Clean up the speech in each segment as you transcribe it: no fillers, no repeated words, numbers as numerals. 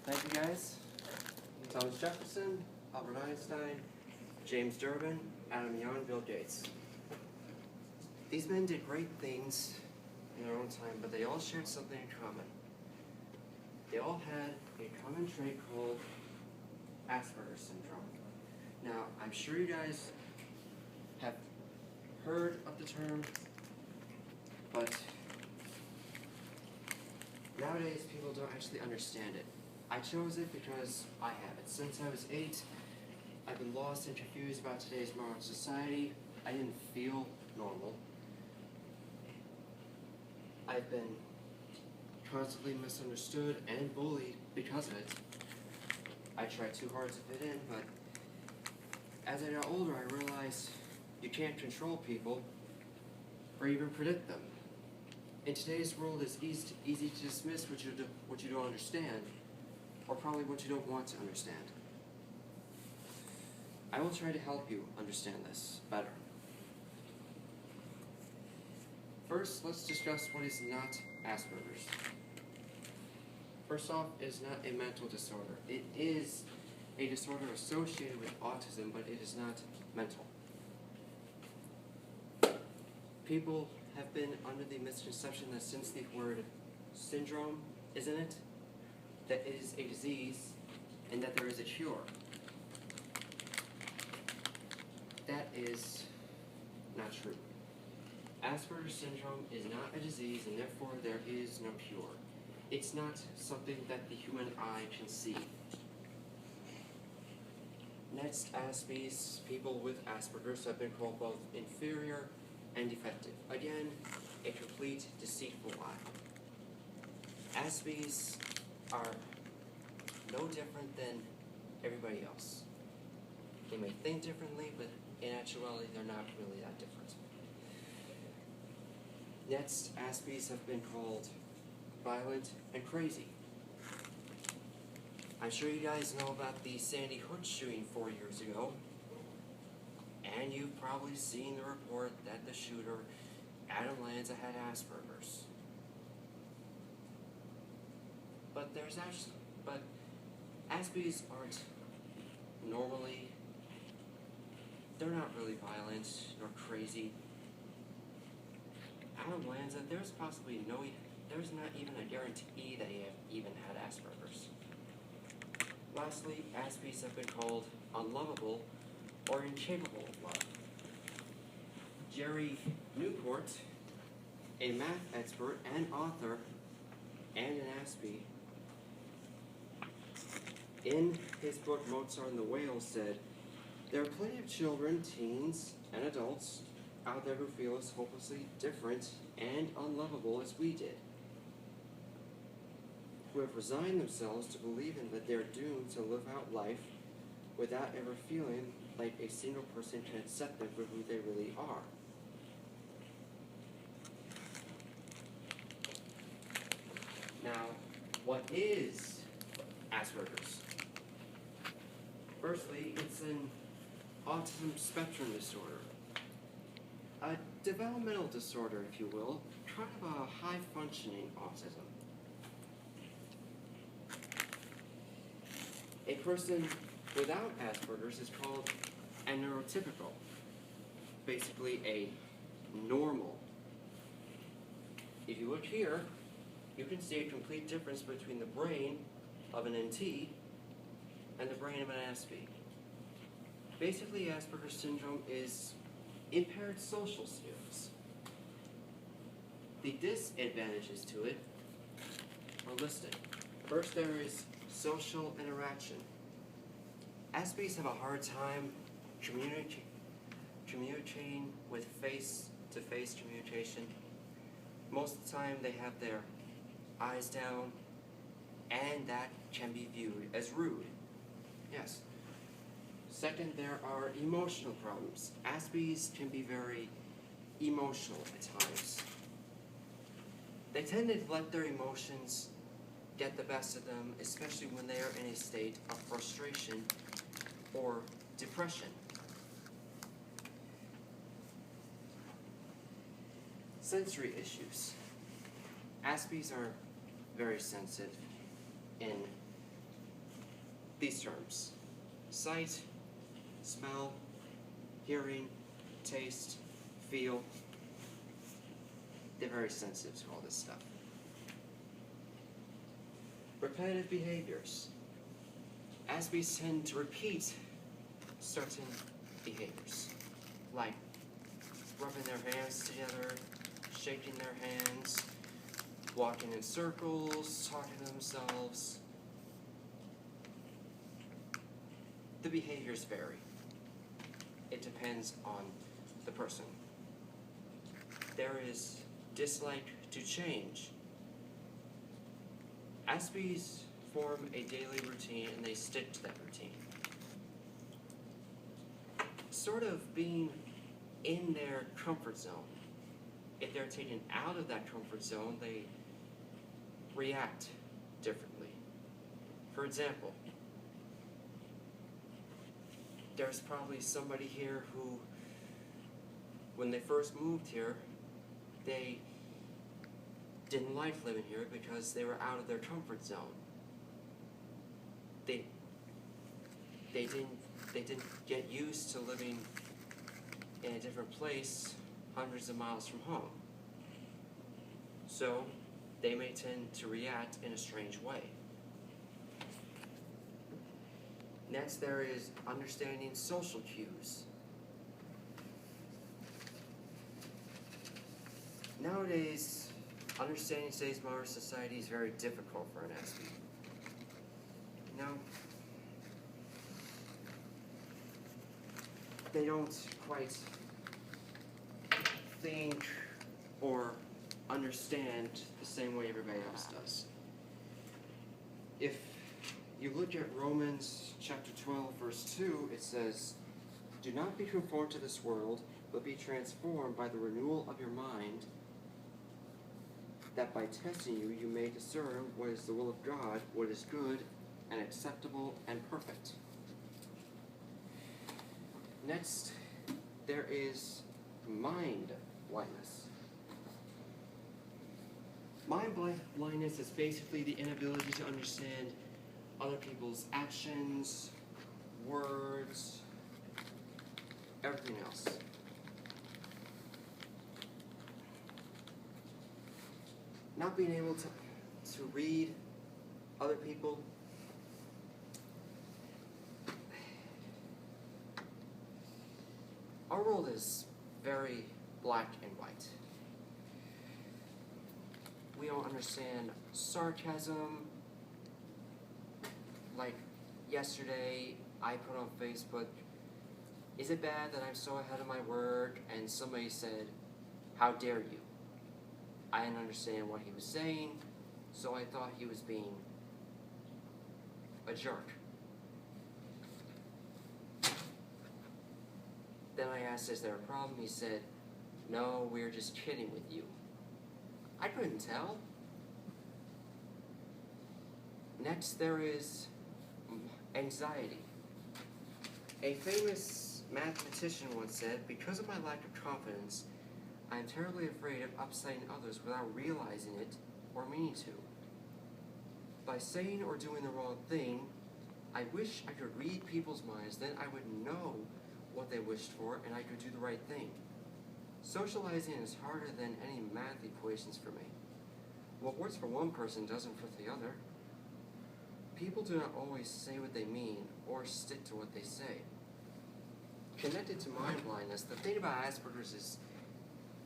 Thank you guys. Thomas Jefferson, Albert Einstein, James Durbin, Adam Young, Bill Gates. These men did great things in their own time, but they all shared something in common. They all had a common trait called Asperger's syndrome. Now, I'm sure you guys have heard of the term, but nowadays people don't actually understand it. I chose it because I have it. Since I was 8, I've been lost and confused about today's modern society. I didn't feel normal. I've been constantly misunderstood and bullied because of it. I tried too hard to fit in, but as I got older, I realized you can't control people or even predict them. In today's world, it's easy to dismiss what you don't understand, or probably what you don't want to understand. I will try to help you understand this better. First, let's discuss what is not Asperger's. First off, it is not a mental disorder. It is a disorder associated with autism, but it is not mental. People have been under the misconception that since the word syndrome is in it, that it is a disease and that there is a cure. That is not true. Asperger's syndrome is not a disease, and therefore there is no cure. It's not something that the human eye can see. Next, Aspies, people with Asperger's have been called both inferior and defective. Again, a complete deceitful lie. Aspies are no different than everybody else. They may think differently, but in actuality, they're not really that different. Next, Aspies have been called violent and crazy. I'm sure you guys know about the Sandy Hook shooting 4 years ago, and you've probably seen the report that the shooter, Adam Lanza, had Asperger's. But Aspies aren't normally, they're not really violent nor crazy. Adam Lanza, there's not even a guarantee that he even had Asperger's. Lastly, Aspies have been called unlovable or incapable of love. Jerry Newport, a math expert and author, and an Aspie, in his book Mozart and the Whale said, "There are plenty of children, teens, and adults out there who feel as hopelessly different and unlovable as we did, who have resigned themselves to believing that they're doomed to live out life without ever feeling like a single person can accept them for who they really are." Now, what is Asperger's? Firstly, it's an autism spectrum disorder. A developmental disorder, if you will, kind of a high-functioning autism. A person without Asperger's is called a neurotypical, basically a normal. If you look here, you can see a complete difference between the brain of an NT and the brain of an Aspie. Basically, Asperger's syndrome is impaired social skills. The disadvantages to it are listed. First, there is social interaction. Aspies have a hard time communicating with face-to-face communication. Most of the time, they have their eyes down, and that can be viewed as rude. Yes. Second, there are emotional problems. Aspies can be very emotional at times. They tend to let their emotions get the best of them, especially when they are in a state of frustration or depression. Sensory issues. Aspies are very sensitive in these terms: sight, smell, hearing, taste, feel. They're very sensitive to all this stuff. Repetitive behaviors. Aspies tend to repeat certain behaviors, like rubbing their hands together, shaking their hands, walking in circles, talking to themselves. The behaviors vary. It depends on the person. There is dislike to change. Aspies form a daily routine and they stick to that routine. Sort of being in their comfort zone. If they're taken out of that comfort zone, they react differently. For example, there's probably somebody here who, when they first moved here, they didn't like living here because they were out of their comfort zone. They didn't get used to living in a different place hundreds of miles from home. So they may tend to react in a strange way. Next, there is understanding social cues. Nowadays, understanding today's modern society is very difficult for an Aspie. They don't quite think or understand the same way everybody else does. If you look at Romans chapter 12, verse 2, it says, "Do not be conformed to this world, but be transformed by the renewal of your mind, that by testing you, you may discern what is the will of God, what is good and acceptable and perfect." Next, there is mind blindness. Mind blindness is basically the inability to understand other people's actions, words, everything else. Not being able to read other people. Our world is very black and white. We don't understand sarcasm. Like yesterday, I put on Facebook, "Is it bad that I'm so ahead of my work?" And somebody said, "How dare you?" I didn't understand what he was saying, so I thought he was being a jerk. Then I asked, "Is there a problem?" He said, "No, we're just kidding with you." I couldn't tell. Next, there is anxiety. A famous mathematician once said, "Because of my lack of confidence, I am terribly afraid of upsetting others without realizing it or meaning to. By saying or doing the wrong thing, I wish I could read people's minds, then I would know what they wished for and I could do the right thing. Socializing is harder than any math equations for me. What works for one person doesn't fit the other. People do not always say what they mean or stick to what they say." Connected to mind blindness, the thing about Asperger's is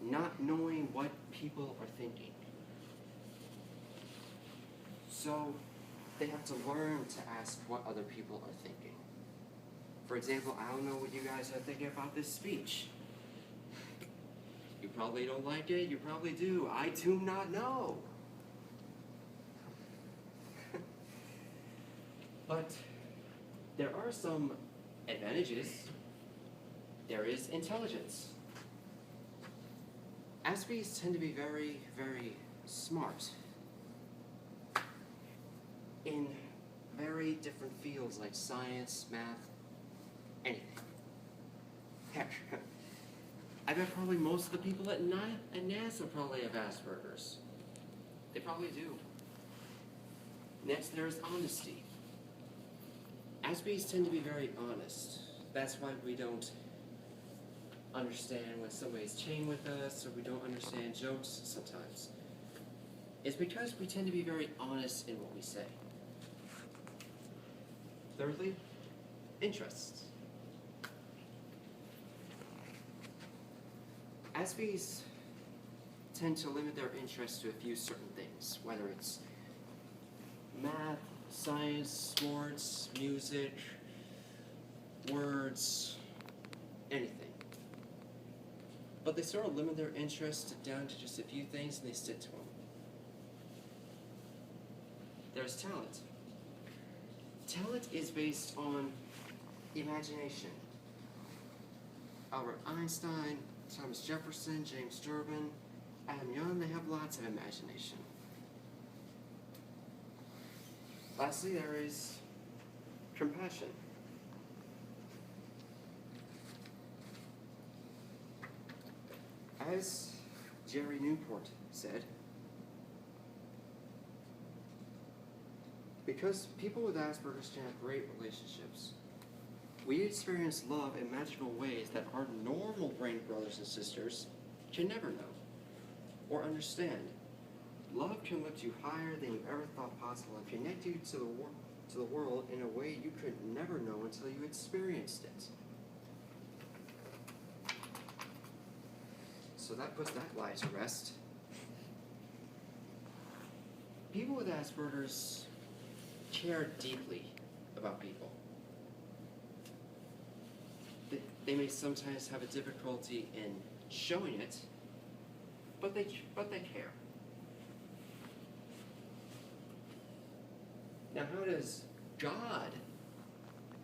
not knowing what people are thinking. So they have to learn to ask what other people are thinking. For example, I don't know what you guys are thinking about this speech. You probably don't like it, you probably do. I do not know. But there are some advantages. There is intelligence. Aspies tend to be very, very smart in very different fields like science, math, anything. Heck, I bet probably most of the people at NASA probably have Asperger's. They probably do. Next, there's honesty. Asperger's tend to be very honest. That's why we don't understand when somebody's chained with us, or we don't understand jokes sometimes. It's because we tend to be very honest in what we say. Thirdly, interests. Asperger's tend to limit their interest to a few certain things, whether it's math, science, sports, music, words, anything. But they sort of limit their interest down to just a few things and they stick to them. There's talent. Talent is based on imagination. Albert Einstein, Thomas Jefferson, James Durbin, Adam Young, they have lots of imagination. Lastly, there is compassion. As Jerry Newport said, because people with Asperger's can have great relationships, we experience love in magical ways that our normal brain brothers and sisters can never know or understand. Love can lift you higher than you ever thought possible and connect you to the world in a way you could never know until you experienced it. So that puts that lie to rest. People with Asperger's care deeply about people. They may sometimes have a difficulty in showing it, but they care. Now, how does God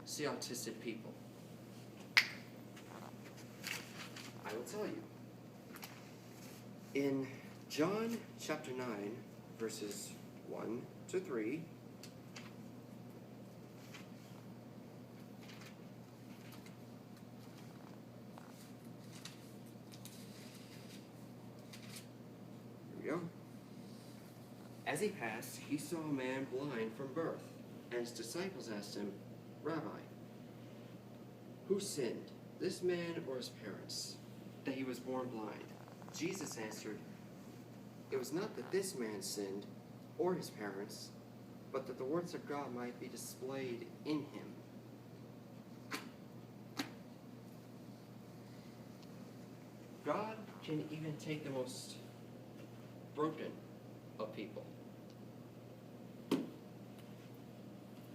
see autistic people? I will tell you. In John chapter 9, verses 1 to 3, here we go. As he passed, he saw a man blind from birth, and his disciples asked him, "Rabbi, who sinned, this man or his parents, that he was born blind?" Jesus answered, "It was not that this man sinned, or his parents, but that the works of God might be displayed in him." God can even take the most broken of people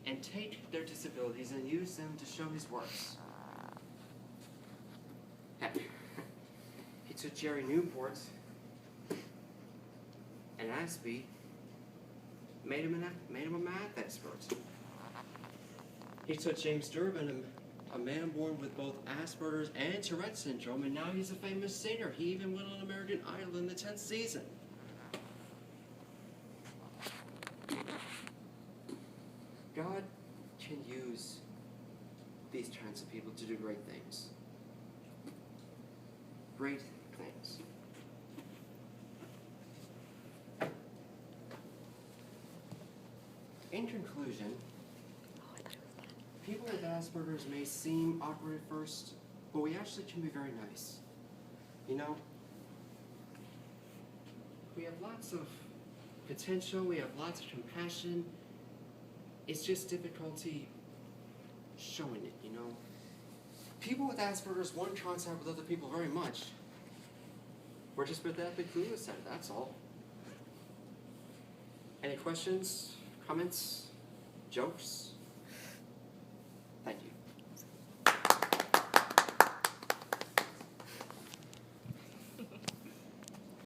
and take their disabilities and use them to show his works. He took Jerry Newport and Aspie, made him a math expert. He took James Durbin, a man born with both Asperger's and Tourette syndrome, and now he's a famous singer. He even went on American Idol in the 10th season. God can use these kinds of people to do great things. Great things. In conclusion, people with Asperger's may seem awkward at first, but we actually can be very nice. You know, we have lots of potential, we have lots of compassion. It's just difficulty showing it, you know. People with Asperger's want contact with other people very much. We're just pathetically clueless at it, that's all. Any questions, comments, jokes?